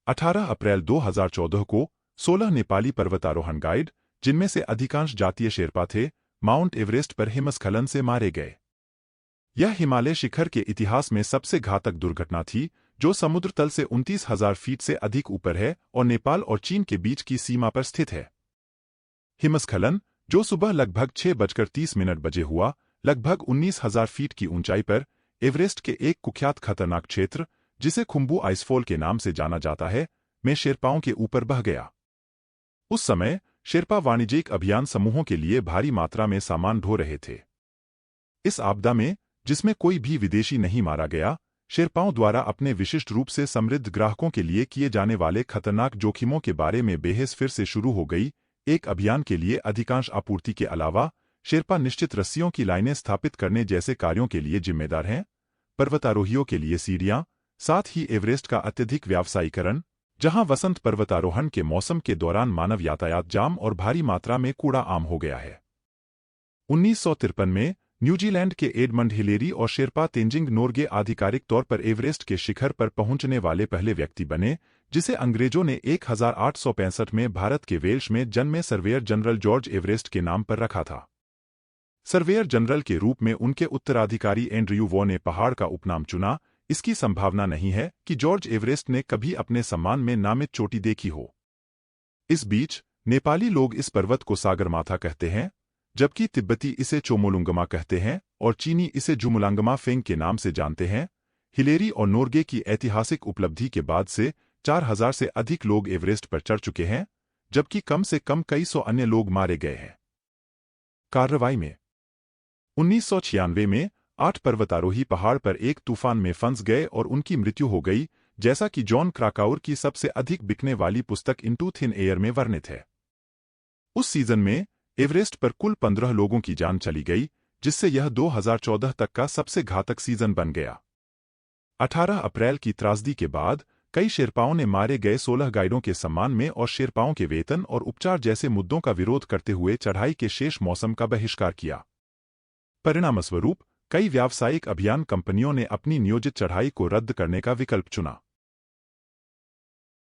18 अप्रैल 2014 को 16 नेपाली पर्वतारोहण गाइड, जिनमें से अधिकांश जातीय शेरपा थे, माउंट एवरेस्ट पर हिमस्खलन से मारे गए। यह हिमालय शिखर के इतिहास में सबसे घातक दुर्घटना थी, जो समुद्र तल से 29,000 फीट से अधिक ऊपर है और नेपाल और चीन के बीच की सीमा पर स्थित है। हिमस्खलन, जो सुबह लगभग 6:30 बजे हुआ, लगभग 19,000 फीट की ऊंचाई पर एवरेस्ट के एक कुख्यात खतरनाक क्षेत्र, जिसे खुम्बू आइसफॉल के नाम से जाना जाता है, में शेरपाओं के ऊपर बह गया। उस समय शेरपा वाणिज्यिक अभियान समूहों के लिए भारी मात्रा में सामान ढो रहे थे। इस आपदा में, जिसमें कोई भी विदेशी नहीं मारा गया, शेरपाओं द्वारा अपने विशिष्ट रूप से समृद्ध ग्राहकों के लिए किए जाने वाले खतरनाक जोखिमों के बारे में बहस फिर से शुरू हो गई। एक अभियान के लिए अधिकांश आपूर्ति के अलावा, शेरपा निश्चित रस्सियों की लाइनें स्थापित करने जैसे कार्यों के लिए जिम्मेदार हैं। पर्वतारोहियों के लिए सीढ़ियां, साथ ही एवरेस्ट का अत्यधिक व्यावसायीकरण, जहां वसंत पर्वतारोहण के मौसम के दौरान मानव यातायात जाम और भारी मात्रा में कूड़ा आम हो गया है। 1953 में न्यूजीलैंड के एडमंड हिलेरी और शेरपा तेंजिंग नोर्गे आधिकारिक तौर पर एवरेस्ट के शिखर पर पहुंचने वाले पहले व्यक्ति बने, जिसे अंग्रेजों ने 1865 में भारत के वेल्श में जन्मे सर्वेयर जनरल जॉर्ज एवरेस्ट के नाम पर रखा था। सर्वेयर जनरल के रूप में उनके उत्तराधिकारी एंड्रयू वॉ ने पहाड़ का उपनाम चुना। इसकी संभावना नहीं है कि जॉर्ज एवरेस्ट ने कभी अपने सम्मान में नामित चोटी देखी हो। इस बीच नेपाली लोग इस पर्वत को सागरमाथा कहते हैं, जबकि तिब्बती इसे चोमोलुंगमा कहते हैं और चीनी इसे जुमुलांगमा फेंग के नाम से जानते हैं। हिलेरी और नोर्गे की ऐतिहासिक उपलब्धि के बाद से 4,000 से अधिक लोग एवरेस्ट पर चढ़ चुके हैं, जबकि कम से कम कई सौ अन्य लोग मारे गए हैं। कार्रवाई में 1996 में 8 पर्वतारोही पहाड़ पर एक तूफान में फंस गए और उनकी मृत्यु हो गई, जैसा कि जॉन क्राकाउर की सबसे अधिक बिकने वाली पुस्तक इनटू थिन एयर में वर्णित है। उस सीजन में एवरेस्ट पर कुल 15 लोगों की जान चली गई, जिससे यह 2014 तक का सबसे घातक सीजन बन गया। 18 अप्रैल की त्रासदी के बाद कई शेरपाओं ने मारे गए 16 गाइडों के सम्मान में और शेरपाओं के वेतन और उपचार जैसे मुद्दों का विरोध करते हुए चढ़ाई के शेष मौसम का बहिष्कार किया। परिणामस्वरूप कई व्यावसायिक अभियान कंपनियों ने अपनी नियोजित चढ़ाई को रद्द करने का विकल्प चुना।